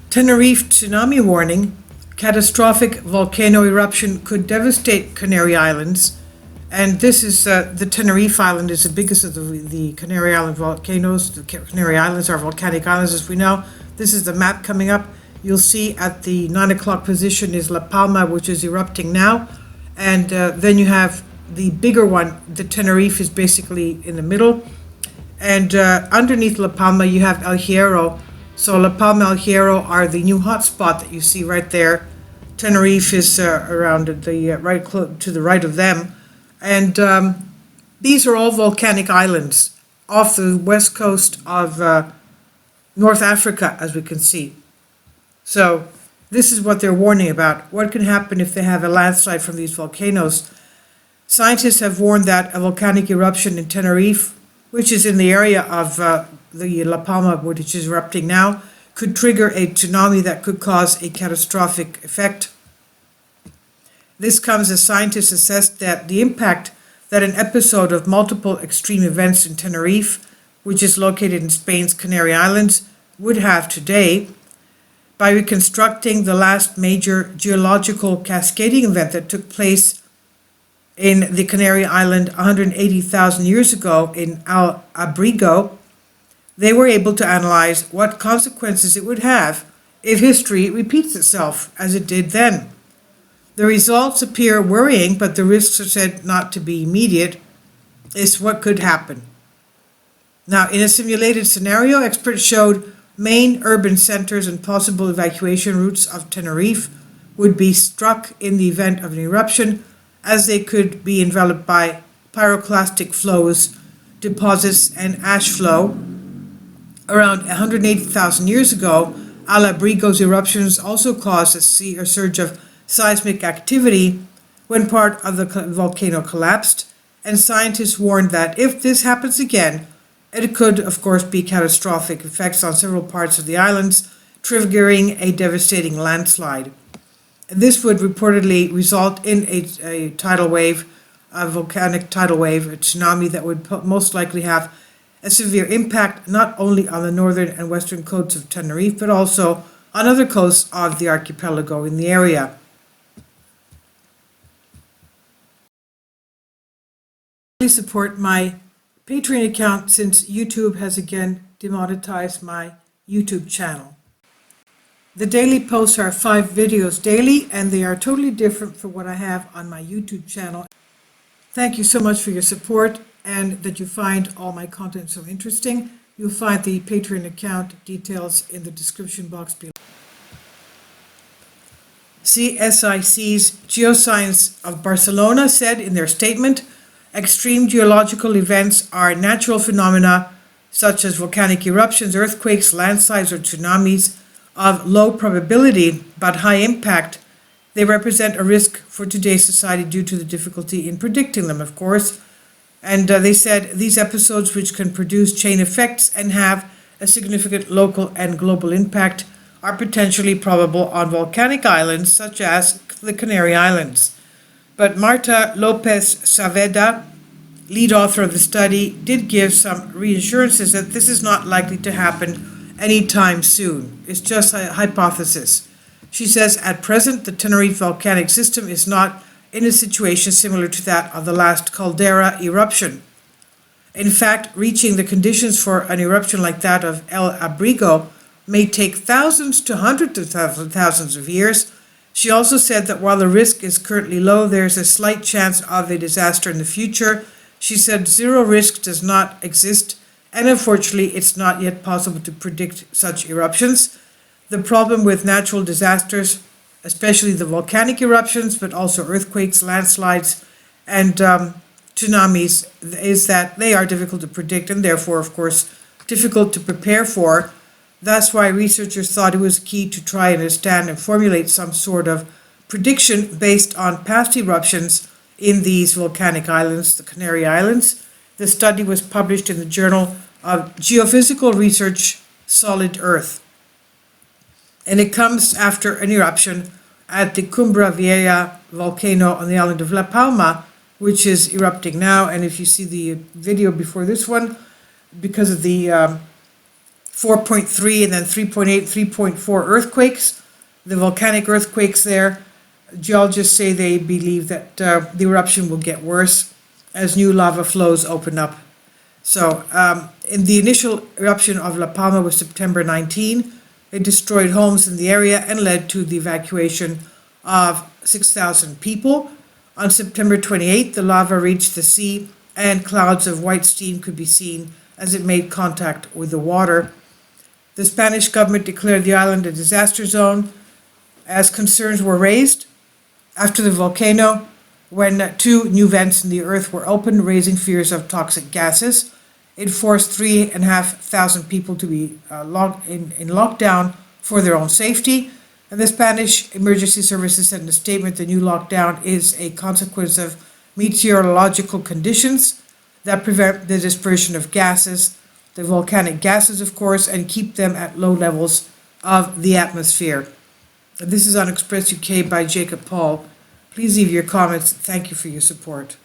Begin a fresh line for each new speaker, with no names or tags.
Tenerife tsunami warning. Catastrophic volcano eruption could devastate Canary Islands. And this is the Tenerife Island is the biggest of the Canary Island volcanoes. The Canary Islands are volcanic islands, as we know. This is the map coming up. You'll see at the 9 o'clock position is La Palma, which is erupting now. And then you have the bigger one. The Tenerife is basically in the middle. And underneath La Palma, you have El Hierro. So La Palma, El Hierro are the new hotspot that you see right there. Tenerife is around the right to the right of them. And these are all volcanic islands off the west coast of North Africa, as we can see. So this is what they're warning about. What can happen if they have a landslide from these volcanoes? Scientists have warned that a volcanic eruption in Tenerife, which is in the area of the La Palma, which is erupting now, could trigger a tsunami that could cause a catastrophic effect. This comes as scientists assess that the impact that an episode of multiple extreme events in Tenerife, which is located in Spain's Canary Islands, would have today. By reconstructing the last major geological cascading event that took place in the Canary Island 180,000 years ago in El Abrigo, they were able to analyze what consequences it would have if history repeats itself as it did then. The results appear worrying, but the risks are said not to be immediate. Is what could happen. Now, in a simulated scenario, experts showed main urban centers and possible evacuation routes of Tenerife would be struck in the event of an eruption, as they could be enveloped by pyroclastic flows, deposits, and ash flow. Around 180,000 years ago, El Abrigo's eruptions also caused a surge of seismic activity when part of the volcano collapsed, and scientists warned that if this happens again, it could, of course, be catastrophic effects on several parts of the islands, triggering a devastating landslide. This would reportedly result in a tidal wave, a volcanic tidal wave, a tsunami that would most likely have a severe impact not only on the northern and western coasts of Tenerife, but also on other coasts of the archipelago in the area. Please support my Patreon account since YouTube has again demonetized my YouTube channel. The daily posts are 5 videos daily, and they are totally different from what I have on my YouTube channel. Thank you so much for your support and that you find all my content so interesting. You'll find the Patreon account details in the description box below. CSIC's Geoscience of Barcelona said in their statement, extreme geological events are natural phenomena such as volcanic eruptions, earthquakes, landslides, or tsunamis of low probability but high impact. They represent a risk for today's society due to the difficulty in predicting them, of course. And they said these episodes, which can produce chain effects and have a significant local and global impact, are potentially probable on volcanic islands such as the Canary Islands. But Marta Lopez Saavedra, lead author of the study, did give some reassurances that this is not likely to happen anytime soon. It's just a hypothesis. She says, at present, the Tenerife volcanic system is not in a situation similar to that of the last caldera eruption. In fact, reaching the conditions for an eruption like that of El Abrigo may take thousands to hundreds of thousands of years. She also said that while the risk is currently low, there's a slight chance of a disaster in the future. She said zero risk does not exist, and unfortunately it's not yet possible to predict such eruptions. The problem with natural disasters, especially the volcanic eruptions, but also earthquakes, landslides, and tsunamis, is that they are difficult to predict and therefore, of course, difficult to prepare for. That's why researchers thought it was key to try and understand and formulate some sort of prediction based on past eruptions in these volcanic islands, the Canary Islands. The study was published in the Journal of Geophysical Research, Solid Earth. And it comes after an eruption at the Cumbra Vieja volcano on the island of La Palma, which is erupting now. And if you see the video before this one, because of the 4.3 and then 3.8, 3.4 earthquakes. The volcanic earthquakes there, geologists say they believe that the eruption will get worse as new lava flows open up. So in the initial eruption of La Palma was September 19. It destroyed homes in the area and led to the evacuation of 6,000 people. On September 28, the lava reached the sea and clouds of white steam could be seen as it made contact with the water. The Spanish government declared the island a disaster zone as concerns were raised after the volcano when 2 new vents in the earth were opened, raising fears of toxic gases. It forced 3,500 people to be in lockdown for their own safety. And the Spanish emergency services said in a statement the new lockdown is a consequence of meteorological conditions that prevent the dispersion of gases, the volcanic gases, of course, and keep them at low levels of the atmosphere. This is on Express UK by Jacob Paul. Please leave your comments. Thank you for your support.